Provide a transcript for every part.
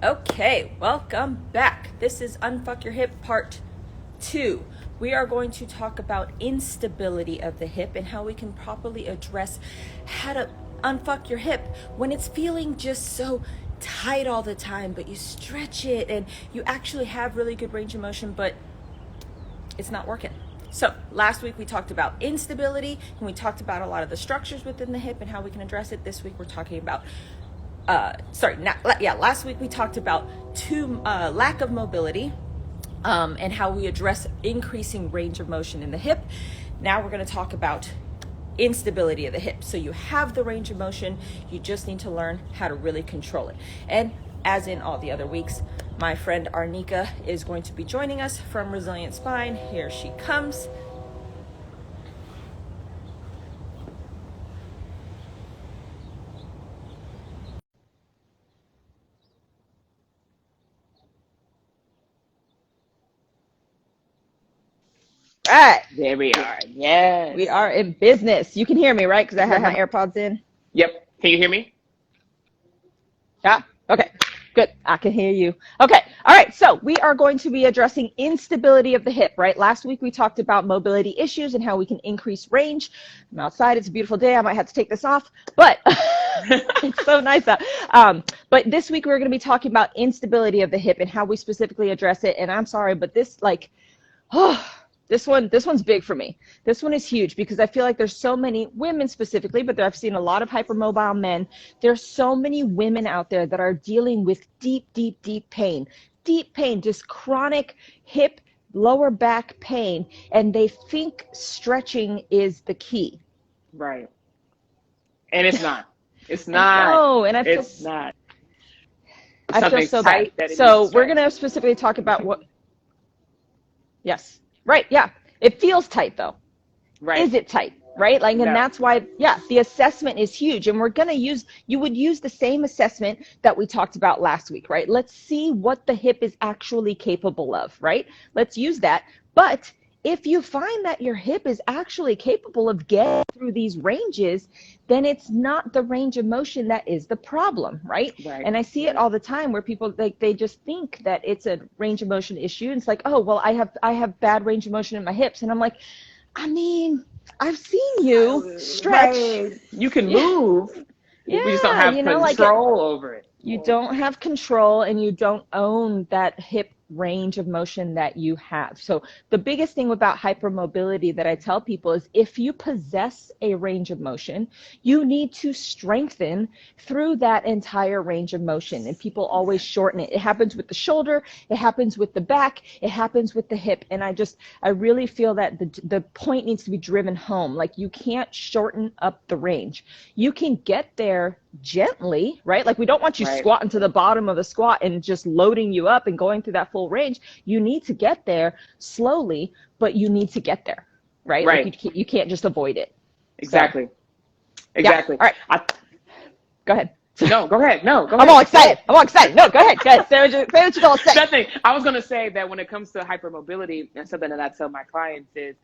Okay, welcome back. This is Unfuck Your Hip Part 2. We are going to talk about instability of the hip and how we can properly address how to unfuck your hip when it's feeling just so tight all the time, but you stretch it and you actually have really good range of motion, but it's not working. So last week we talked about instability and we talked about a lot of the structures within the hip and how we can address it. This week we're talking about last week we talked about lack of mobility and how we address increasing range of motion in the hip. Now we're going to talk about instability of the hip. So you have the range of motion, you just need to learn how to really control it. And as in all the other weeks, my friend Arnika is going to be joining us from Resilient Spine. Here she comes. All right. There we are. Yes. We are in business. You can hear me, right? Because I have my AirPods in. Yep. Can you hear me? Yeah. Okay. Good. I can hear you. Okay. All right. So we are going to be addressing instability of the hip, right? Last week we talked about mobility issues and how we can increase range. I'm outside. It's a beautiful day. I might have to take this off, but it's so nice out. But this week we're going to be talking about instability of the hip and how we specifically address it. And I'm sorry, but this one's big for me. This one is huge because I feel like there's so many women specifically, but I've seen a lot of hypermobile men. There's so many women out there that are dealing with deep pain, just chronic hip, lower back pain, and they think stretching is the key. Right. And it's not. It's not. No, and it's not. I feel so bad. So we're going to specifically talk about what. Yes. Right. Yeah. It feels tight though. Right. Is it tight? Right. Like, and that's why, the assessment is huge. And you would use the same assessment that we talked about last week, right? Let's see what the hip is actually capable of, right? Let's use that. But if you find that your hip is actually capable of getting through these ranges, then it's not the range of motion that is the problem, right? And I see it all the time where people they just think that it's a range of motion issue. And it's like, oh, well, I have bad range of motion in my hips. And I'm like, I mean, I've seen you stretch. Right. You can move. Yeah, we just don't have control over it. You don't have control and you don't own that hip range of motion that you have. So the biggest thing about hypermobility that I tell people is if you possess a range of motion, you need to strengthen through that entire range of motion. And people always shorten it. It happens with the shoulder, it happens with the back, it happens with the hip. And I really feel that the point needs to be driven home. Like you can't shorten up the range. You can get there gently, right? Like we don't want you squatting to the bottom of the squat and just loading you up and going through that full range. You need to get there slowly, but you need to get there, right? Like you can't just avoid it. Exactly. So, All right. Go ahead. No, go ahead. No, go ahead. I'm all excited. No, go ahead. Say what you're going to say. Nothing. I was going to say that when it comes to hypermobility, and something that I tell my clients is,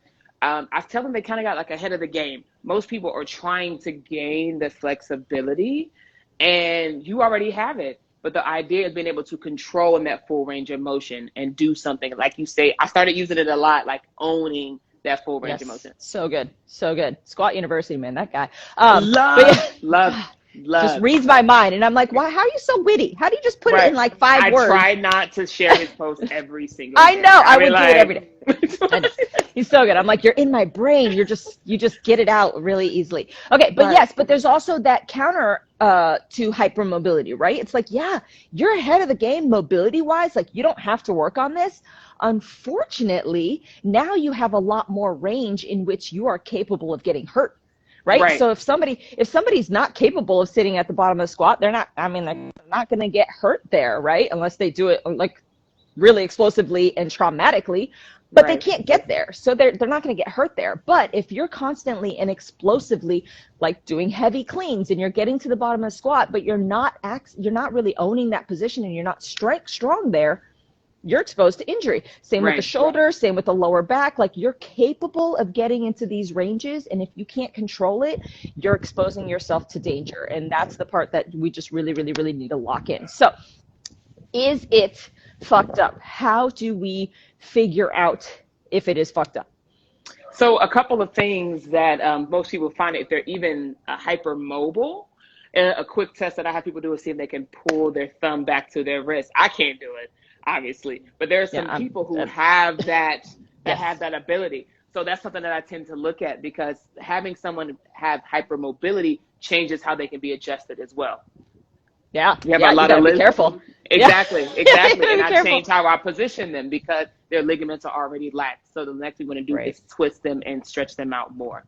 I tell them they kind of got like ahead of the game. Most people are trying to gain the flexibility, and you already have it. But the idea is being able to control in that full range of motion and do something. Like you say, I started using it a lot, like owning that full range of motion. So good. Squat University, man, that guy. Love. Just reads my mind. And I'm like, why? How are you so witty? How do you just put it in like 5 words? I try not to share his post every single day. I know. I would do it every day. He's so good. I'm like, you're in my brain. You just get it out really easily. Okay. But but there's also that counter to hypermobility, right? It's like, you're ahead of the game mobility wise. Like you don't have to work on this. Unfortunately, now you have a lot more range in which you are capable of getting hurt. Right? So if somebody's not capable of sitting at the bottom of the squat, they're not going to get hurt there, right? Unless they do it like really explosively and traumatically, but they can't get there. So they're not going to get hurt there. But if you're constantly and explosively like doing heavy cleans and you're getting to the bottom of the squat, but you're not really owning that position and you're not strong there, you're exposed to injury. Same with the shoulder, same with the lower back. Like you're capable of getting into these ranges. And if you can't control it, you're exposing yourself to danger. And that's the part that we just really need to lock in. So Is it fucked up? How do we figure out if it is fucked up? So a couple of things that most people find if they're even hypermobile. A quick test that I have people do is see if they can pull their thumb back to their wrist. I can't do it, obviously, but there are some Yeah, people who have that yes. have that ability. So that's something that I tend to look at because having someone have hypermobility changes how they can be adjusted as well. Yeah, You have yeah, a you lot got of to be careful. Yeah, exactly, yeah, you exactly, got to and be I careful. change how I position them because their ligaments are already lax. So the next thing we want to do Right. is twist them and stretch them out more.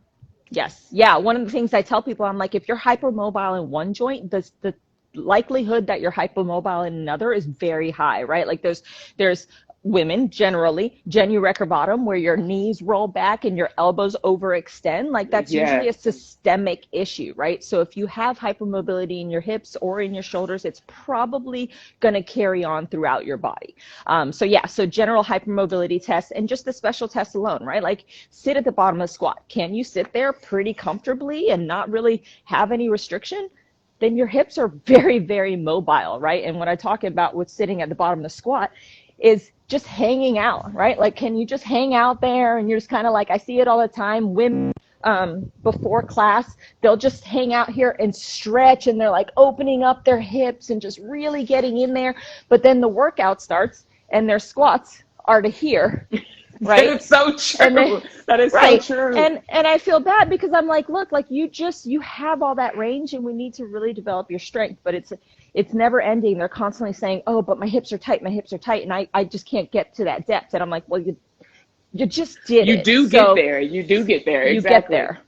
Yes. Yeah. One of the things I tell people, I'm like, if you're hypermobile in one joint, the likelihood that you're hypermobile in another is very high, right? Like there's women generally, genu recurvatum, where your knees roll back and your elbows overextend. Like that's usually Yes. a systemic issue, right? So if you have hypermobility in your hips or in your shoulders, it's probably going to carry on throughout your body. So yeah, so general hypermobility tests and just the special tests alone, right? Like sit at the bottom of the squat. Can you sit there pretty comfortably and not really have any restriction? Then your hips are very, very mobile, right? And what I talk about with sitting at the bottom of the squat is just hanging out, right? Like, can you just hang out there and you're just kind of like, I see it all the time. Women before class, they'll just hang out here and stretch and they're like opening up their hips and just really getting in there. But then the workout starts and their squats are to here, That right? is so And they, true. That is so right. true. And I feel bad because I'm like, look, like you have all that range and we need to really develop your strength, but it's never ending. They're constantly saying, oh, but my hips are tight, and I just can't get to that depth. And I'm like, well, you just did You it. do get So there. You do get there. you get Exactly. there.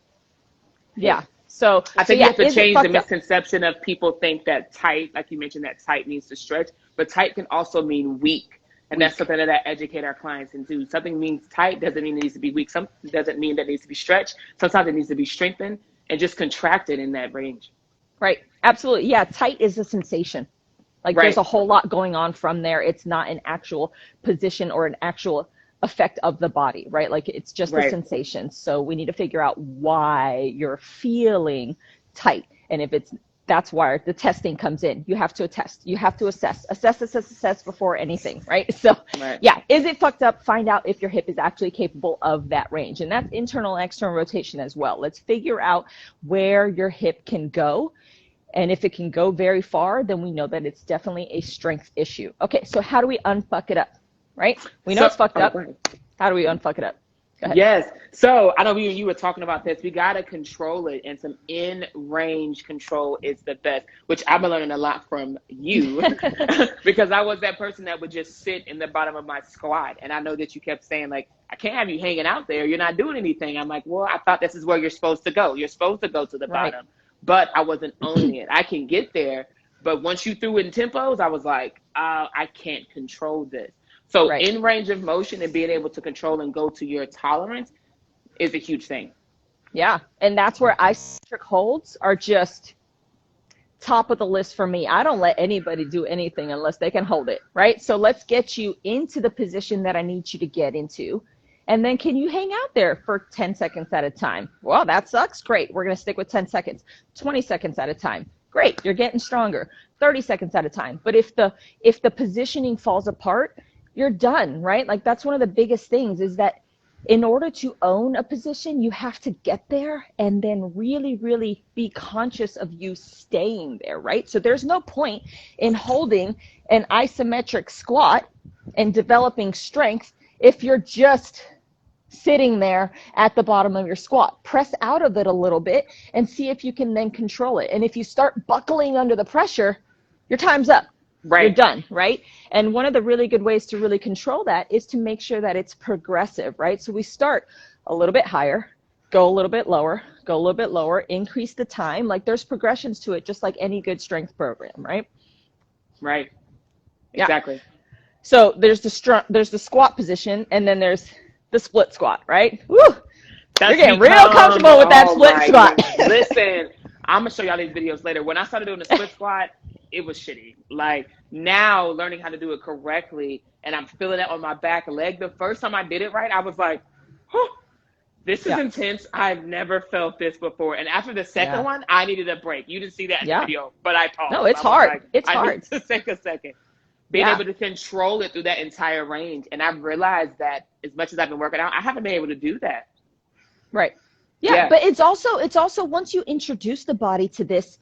Yeah. So I so think you yeah, have to is it change the fucked up? misconception of people think that tight, like you mentioned, that tight means to stretch, but tight can also mean weak. And that's Weak. something that I educate our clients into. Something means tight doesn't mean it needs to be weak. Something doesn't mean that it needs to be stretched. Sometimes it needs to be strengthened and just contracted in that range. Right. Absolutely. Yeah, tight is a sensation. Like there's Right. a whole lot going on from there. It's not an actual position or an actual effect of the body, right? Like it's just a Right. sensation. So we need to figure out why you're feeling tight. And if it's that's where the testing comes in. You have to attest. You have to assess before anything, right? So Right. yeah, is it fucked up? Find out if your hip is actually capable of that range. And that's internal and external rotation as well. Let's figure out where your hip can go. And if it can go very far, then we know that it's definitely a strength issue. Okay, so how do we unfuck it up, right? We know So, it's fucked oh, up. go ahead. How do we unfuck it up? Go ahead. Yes. So I know you were talking about this. We got to control it, and some in-range control is the best, which I've been learning a lot from you because I was that person that would just sit in the bottom of my squat. And I know that you kept saying, like, I can't have you hanging out there. You're not doing anything. I'm like, well, I thought this is where you're supposed to go. You're supposed to go to the Right. bottom. But I wasn't owning it. I can get there. But once you threw it in tempos, I was like, I can't control this. So Right. in range of motion and being able to control and go to your tolerance is a huge thing. Yeah, and that's where isometric holds are just top of the list for me. I don't let anybody do anything unless they can hold it, right? So let's get you into the position that I need you to get into. And then can you hang out there for 10 seconds at a time? Well, that sucks. Great. We're going to stick with 10 seconds. 20 seconds at a time. Great. You're getting stronger. 30 seconds at a time. But if the positioning falls apart, you're done, right? Like that's one of the biggest things is that in order to own a position, you have to get there and then really, really be conscious of you staying there, right? So there's no point in holding an isometric squat and developing strength if you're just sitting there at the bottom of your squat. Press out of it a little bit and see if you can then control it. And if you start buckling under the pressure, your time's up. Right. You're done, right? And one of the really good ways to really control that is to make sure that it's progressive, right? So we start a little bit higher, go a little bit lower, go a little bit lower, increase the time. Like there's progressions to it, just like any good strength program, right? Right. Yeah. Exactly. So there's the squat position, and then there's the split squat, right? Woo! That's You're getting real comfortable with that split squat. Listen, I'm gonna show y'all these videos later. When I started doing the split squat, it was shitty. Like now, learning how to do it correctly, and I'm feeling it on my back leg. The first time I did it right, I was like, this is intense. I've never felt this before. And after the second one, I needed a break. You didn't see that in the video, but I paused. No, it's I was hard. like, It's I hard. need to take a second. being able to control it through that entire range. And I've realized that as much as I've been working out, I haven't been able to do that. Right. Yeah, but it's also once you introduce the body to this,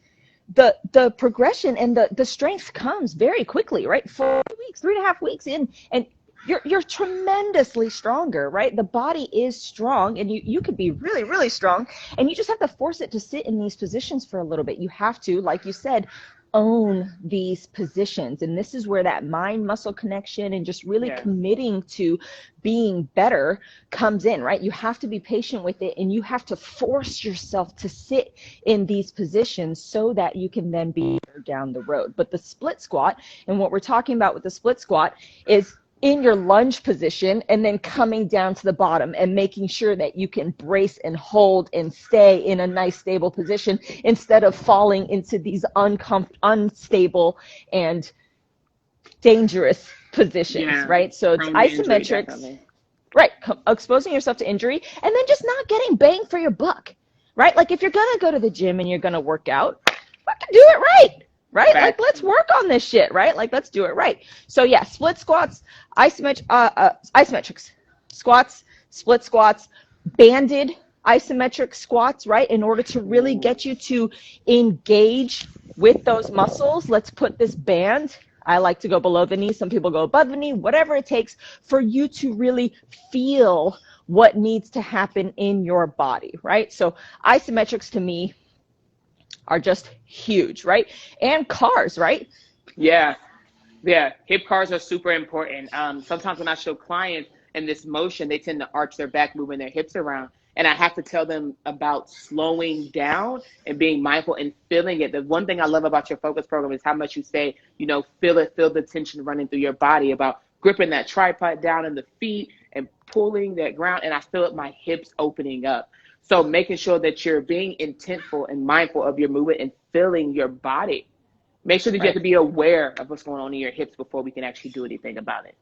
the progression and the strength comes very quickly, right? 4 weeks, 3.5 weeks in, and you're tremendously stronger, right? The body is strong, and you could be really, really strong, and you just have to force it to sit in these positions for a little bit. You have to, like you said, own these positions, and this is where that mind muscle connection and just really committing to being better comes in, right? You have to be patient with it, and you have to force yourself to sit in these positions so that you can then be better down the road. But the split squat, and what we're talking about with the split squat, is in your lunge position and then coming down to the bottom and making sure that you can brace and hold and stay in a nice stable position instead of falling into these unstable and dangerous positions, right? So it's isometrics, right? Exposing yourself to injury, and then just not getting bang for your buck, right? Like if you're going to go to the gym and you're going to work out, fucking do it right. Right? Like, let's work on this shit, right? Like, let's do it right. So, yeah, split squats, isometrics, squats, split squats, banded isometric squats, right? In order to really get you to engage with those muscles, let's put this band. I like to go below the knee. Some people go above the knee, whatever it takes for you to really feel what needs to happen in your body, right? So, isometrics to me are just huge, right? And cars, right? Yeah. Hip cars are super important. Sometimes when I show clients in this motion, they tend to arch their back, moving their hips around. And I have to tell them about slowing down and being mindful and feeling it. The one thing I love about your focus program is how much you say, feel it, feel the tension running through your body, about gripping that tripod down in the feet and pulling that ground. And I feel it, my hips opening up. So making sure that you're being intentful and mindful of your movement and feeling your body. Make sure that you have to be aware of what's going on in your hips before we can actually do anything about it.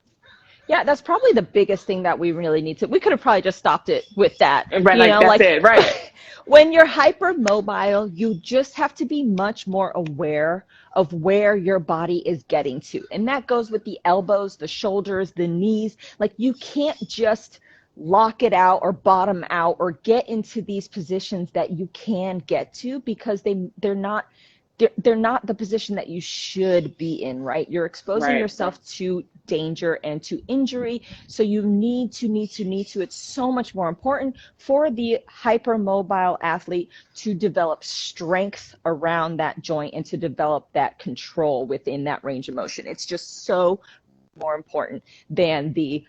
Yeah, that's probably the biggest thing that we really need to. We could have probably just stopped it with that. Right, that's it, right. When you're hypermobile, you just have to be much more aware of where your body is getting to. And that goes with the elbows, the shoulders, the knees. Like, you can't just lock it out or bottom out or get into these positions that you can get to, because they're not the position that you should be in, right? You're exposing yourself to danger and to injury. So you need to, it's so much more important for the hypermobile athlete to develop strength around that joint and to develop that control within that range of motion. It's just so more important than the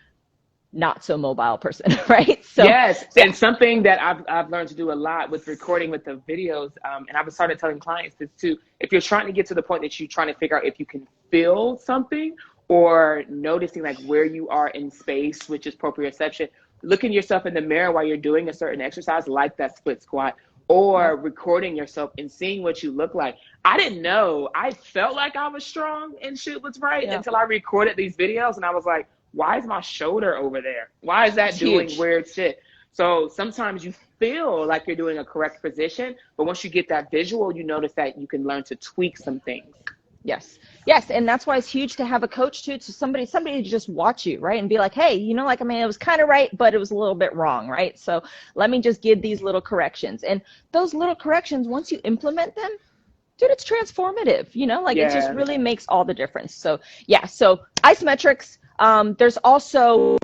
not so mobile person, right? So yes, and something that I've learned to do a lot with recording with the videos, and I've started telling clients this too. If you're trying to get to the point that you're trying to figure out if you can feel something or noticing like where you are in space, which is proprioception, looking yourself in the mirror while you're doing a certain exercise, like that split squat, or recording yourself and seeing what you look like. I didn't know. I felt like I was strong and shit was right until I recorded these videos, and I was like, why is my shoulder over there? Why is that doing weird shit? So sometimes you feel like you're doing a correct position, but once you get that visual, you notice that you can learn to tweak some things. Yes, and that's why it's huge to have a coach too, to somebody to just watch you, right, and be like, hey, it was kind of right, but it was a little bit wrong, right? So let me just give these little corrections, and those little corrections, once you implement them, dude, it's transformative. It just really makes all the difference. So so isometrics. There's also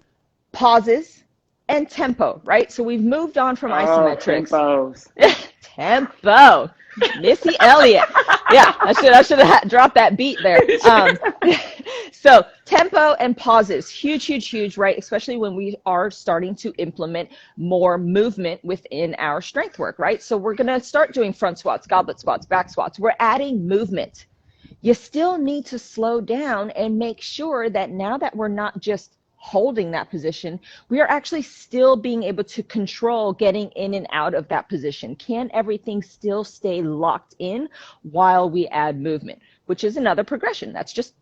pauses and tempo, right? So we've moved on from isometrics. Tempo. Missy Elliott. Yeah, I should have dropped that beat there. So tempo and pauses, huge, right? Especially when we are starting to implement more movement within our strength work, right? So we're going to start doing front squats, goblet squats, back squats. We're adding movement. You still need to slow down and make sure that now that we're not just holding that position, we are actually still being able to control getting in and out of that position. Can everything still stay locked in while we add movement, which is another progression. That's just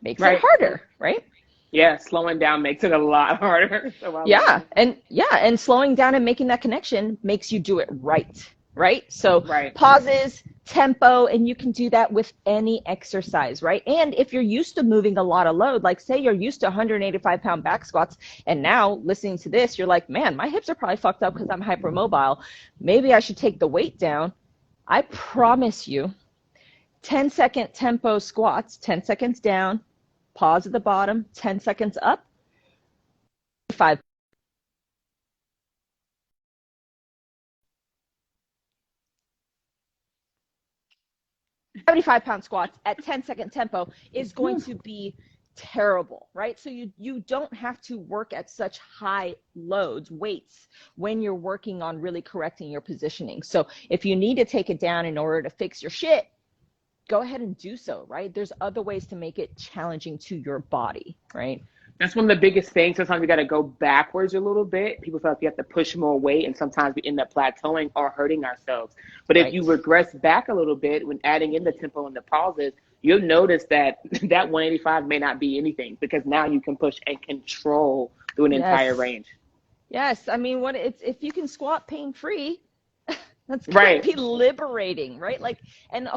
makes it harder, right? Yeah, slowing down makes it a lot harder. And slowing down and making that connection makes you do it right? So pauses, tempo, and you can do that with any exercise, right? And if you're used to moving a lot of load, like say you're used to 185-pound back squats, and now listening to this, you're like, man, my hips are probably fucked up because I'm hypermobile. Maybe I should take the weight down. I promise you, 10-second tempo squats, 10 seconds down, pause at the bottom, 10 seconds up, 5 75-pound squats at 10-second tempo is going to be terrible, right? So you don't have to work at such high loads, weights, when you're working on really correcting your positioning. So if you need to take it down in order to fix your shit, go ahead and do so, right? There's other ways to make it challenging to your body, right? That's one of the biggest things. Sometimes we got to go backwards a little bit. People feel like you have to push more weight, and sometimes we end up plateauing or hurting ourselves. But if you regress back a little bit when adding in the tempo and the pauses, you'll notice that that 185 may not be anything, because now you can push and control through an entire range. Yes, I mean, if you can squat pain-free, that's going to be liberating, right? Like, and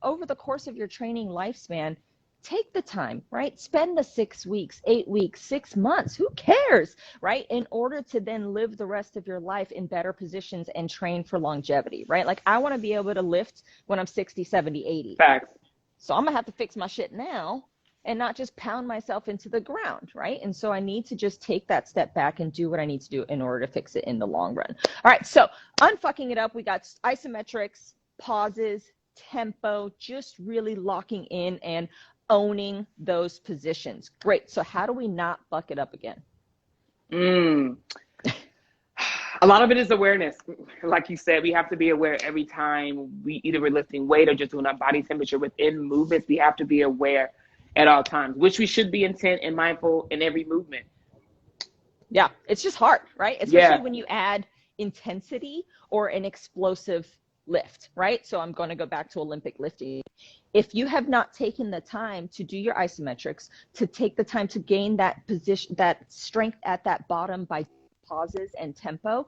over the course of your training lifespan, take the time, right? Spend the 6 weeks, 8 weeks, 6 months, who cares, right? In order to then live the rest of your life in better positions and train for longevity, right? Like, I want to be able to lift when I'm 60, 70, 80. Facts. So I'm going to have to fix my shit now and not just pound myself into the ground, right? And so I need to just take that step back and do what I need to do in order to fix it in the long run. All right, so unfucking it up, we got isometrics, pauses, tempo, just really locking in and owning those positions. Great. So how do we not fuck it up again? A lot of it is awareness. Like you said, we have to be aware every time we're lifting weight or just doing our body temperature within movements. We have to be aware at all times, which we should be intent and mindful in every movement. Yeah, it's just hard, right? Especially when you add intensity or an explosive lift, right? So I'm going to go back to Olympic lifting. If you have not taken the time to do your isometrics, to take the time to gain that position, that strength at that bottom by pauses and tempo,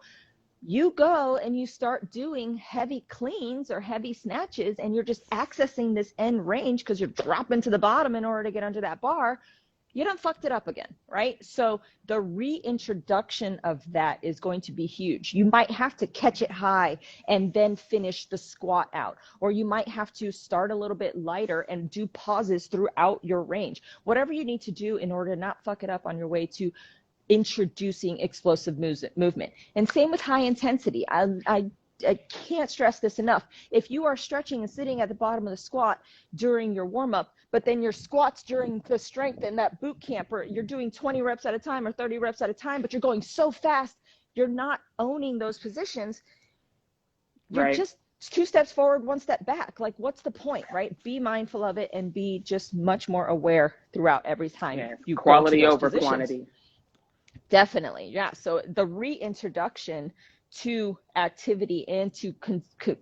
you go and you start doing heavy cleans or heavy snatches, and you're just accessing this end range because you're dropping to the bottom in order to get under that bar. You done fucked it up again, right? So the reintroduction of that is going to be huge. You might have to catch it high and then finish the squat out, or you might have to start a little bit lighter and do pauses throughout your range. Whatever you need to do in order to not fuck it up on your way to introducing explosive movement. And same with high intensity. I can't stress this enough. If you are stretching and sitting at the bottom of the squat during your warm-up, but then your squats during the strength and that boot camp, or you're doing 20 reps at a time or 30 reps at a time, but you're going so fast, you're not owning those positions. You're just 2 steps forward, 1 step back. Like, what's the point, right? Be mindful of it and be just much more aware throughout every time you quality over positions. quantity. Definitely, yeah. So the reintroduction to activity and to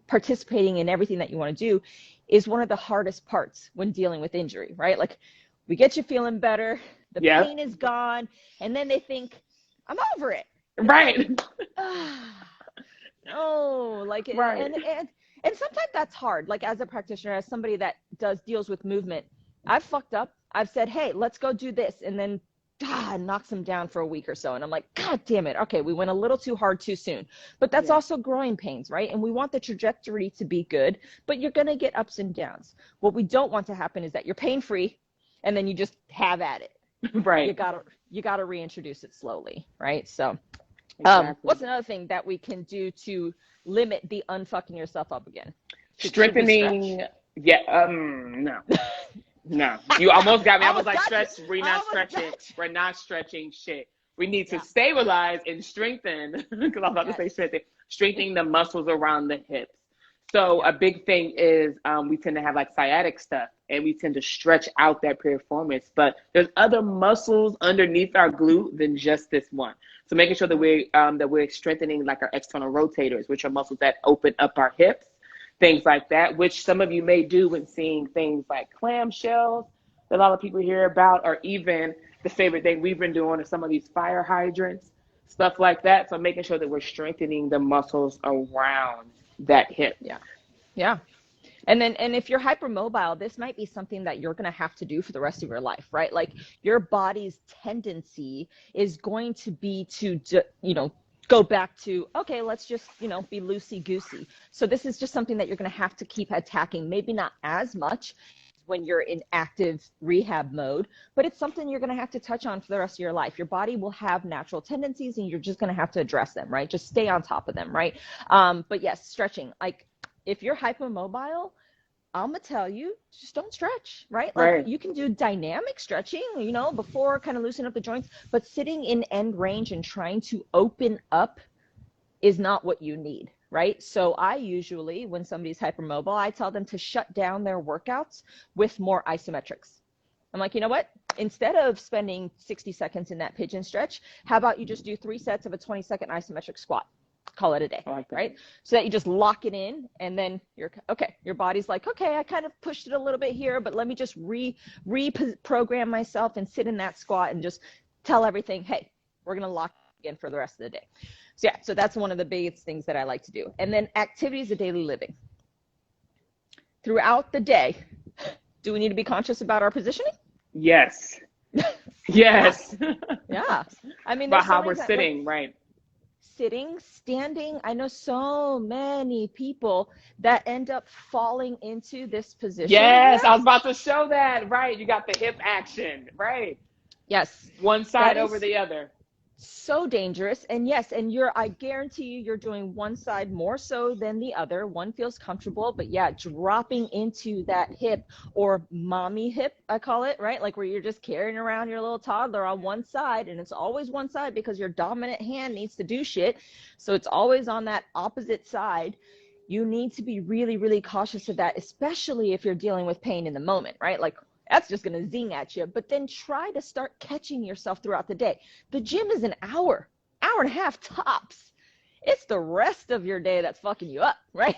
participating in everything that you want to do is one of the hardest parts when dealing with injury, right? Like, we get you feeling better, the pain is gone, and then they think, I'm over it. Right. No, like, and sometimes that's hard. Like, as a practitioner, as somebody that deals with movement, I've fucked up. I've said, hey, let's go do this, and then knocks them down for a week or so. And I'm like, God damn it. Okay, we went a little too hard too soon. But that's also growing pains, right? And we want the trajectory to be good, but you're going to get ups and downs. What we don't want to happen is that you're pain-free and then you just have at it. Right. You got to reintroduce it slowly, right? So what's another thing that we can do to limit the unfucking yourself up again? Strengthening. No. No, you almost got me. I was like, stretch. We're not stretching. We're not stretching shit. We need to stabilize and strengthen, because I was about to say strengthen, strengthening the muscles around the hips. So a big thing is we tend to have like sciatic stuff, and we tend to stretch out that piriformis. But there's other muscles underneath our glute than just this one. So making sure that we're strengthening like our external rotators, which are muscles that open up our hips. Things like that, which some of you may do when seeing things like clamshells that a lot of people hear about, or even the favorite thing we've been doing is some of these fire hydrants, stuff like that. So making sure that we're strengthening the muscles around that hip. Yeah. And if you're hypermobile, this might be something that you're going to have to do for the rest of your life, right? Like your body's tendency is going to be to, go back to, okay, let's just, be loosey goosey. So this is just something that you're going to have to keep attacking, maybe not as much when you're in active rehab mode, but it's something you're going to have to touch on for the rest of your life. Your body will have natural tendencies and you're just going to have to address them, right? Just stay on top of them, right? But yes, stretching, like if you're hypermobile, I'm gonna tell you, just don't stretch, right? Like Right. you can do dynamic stretching, before kind of loosen up the joints, but sitting in end range and trying to open up is not what you need, right? So I usually, when somebody's hypermobile, I tell them to shut down their workouts with more isometrics. I'm like, you know what? Instead of spending 60 seconds in that pigeon stretch, how about you just do 3 sets of a 20-second isometric squat? Call it a day, I like that. right? So that you just lock it in, and then your body's like, okay, I kind of pushed it a little bit here, but let me just reprogram myself and sit in that squat and just tell everything, hey, we're going to lock in for the rest of the day. So yeah, so that's one of the biggest things that I like to do. And then activities of daily living. Throughout the day, do we need to be conscious about our positioning? Yes. Yes. Yeah. I mean, about there's so how many we're times, sitting, right? Sitting, standing. I know so many people that end up falling into this position. Yes, I was about to show that. Right. You got the hip action. Right. Yes. One side over the other. So dangerous. And yes, and I guarantee you're doing one side more so than the other. One feels comfortable, but yeah, dropping into that hip, or mommy hip, I call it, right? Like where you're just carrying around your little toddler on one side, and it's always one side because your dominant hand needs to do shit. So it's always on that opposite side. You need to be really, really cautious of that, especially if you're dealing with pain in the moment, right? Like that's just going to zing at you. But then try to start catching yourself throughout the day. The gym is an hour and a half tops. It's the rest of your day that's fucking you up, right?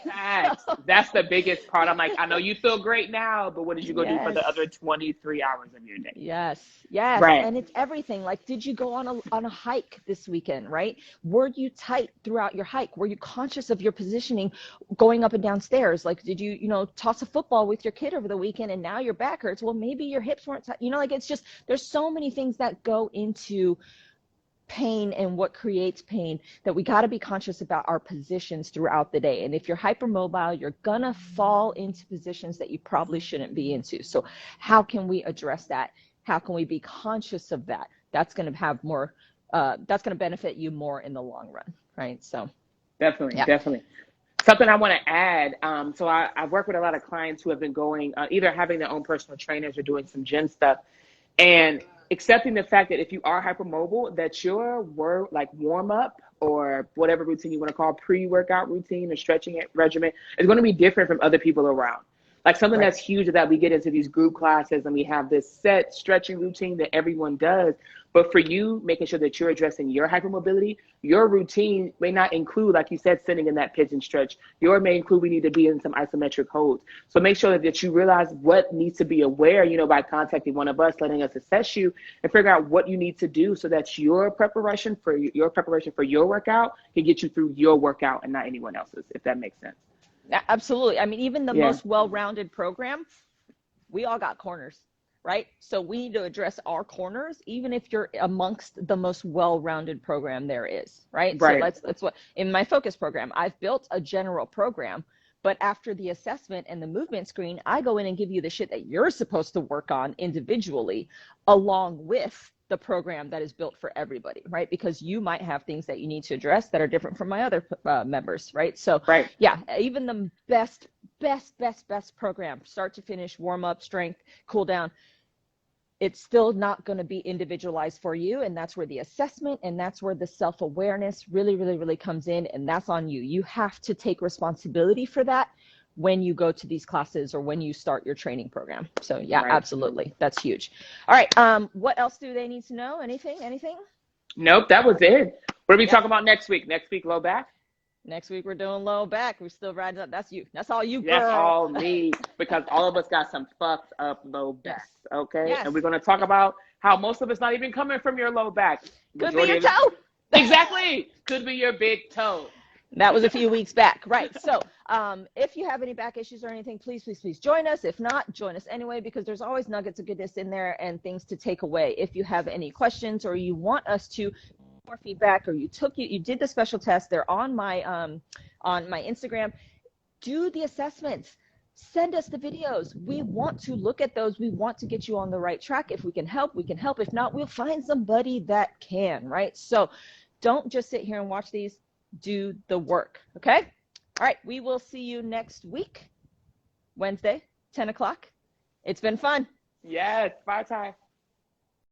That's the biggest part. I'm like, I know you feel great now, but what did you go do for Yes. the other 23 hours of your day? Yes. Right. And it's everything. Like, did you go on a hike this weekend, right? Were you tight throughout your hike? Were you conscious of your positioning going up and down stairs? Like, did you, toss a football with your kid over the weekend and now your back hurts? Well, maybe your hips weren't tight. Like it's just, there's so many things that go into pain and what creates pain that we got to be conscious about our positions throughout the day. And if you're hypermobile, you're gonna fall into positions that you probably shouldn't be into. So how can we address that? How can we be conscious of that? That's going to have more, that's going to benefit you more in the long run, right? So Definitely. Something I want to add. So I work with a lot of clients who have been going, either having their own personal trainers or doing some gym stuff, and accepting the fact that if you are hypermobile, that your warm up or whatever routine you want to call pre-workout routine or stretching regimen is going to be different from other people around. Like something that's huge is that we get into these group classes and we have this set stretching routine that everyone does. But for you, making sure that you're addressing your hypermobility, your routine may not include, like you said, sitting in that pigeon stretch. Your may include we need to be in some isometric holds. So make sure that you realize what needs to be aware, by contacting one of us, letting us assess you and figure out what you need to do so that your preparation for your workout can get you through your workout and not anyone else's, if that makes sense. Absolutely. I mean, even the most well-rounded program, we all got corners, right? So we need to address our corners, even if you're amongst the most well-rounded program there is, right? So that's what, in my focus program, I've built a general program, but after the assessment and the movement screen, I go in and give you the shit that you're supposed to work on individually, along with the program that is built for everybody, right? Because you might have things that you need to address that are different from my other members, right? So yeah, even the best program, start to finish, warm up, strength, cool down, it's still not going to be individualized for you. And that's where the assessment and that's where the self-awareness really comes in. And that's on you. You have to take responsibility for that when you go to these classes or when you start your training program. So yeah, absolutely. That's huge. All right. What else do they need to know? Anything? Nope. That was it. What are we talking about next week? Next week, low back? Next week, we're doing low back. We're still riding up. That's you. That's all you, girl. That's all me, because all of us got some fucked up low back, okay? And we're going to talk about how most of it's not even coming from your low back. Could be your toe. Exactly. Could be your big toe. That was a few weeks back, right? So if you have any back issues or anything, please, please, please join us. If not, join us anyway, because there's always nuggets of goodness in there and things to take away. If you have any questions or you want us to more feedback, or you did the special test, they're on my Instagram. Do the assessments. Send us the videos. We want to look at those. We want to get you on the right track. If we can help, we can help. If not, we'll find somebody that can, right? So don't just sit here and watch these. Do the work, okay? All right, we will see you next week, Wednesday, 10 o'clock. It's been fun. Yes, bye time.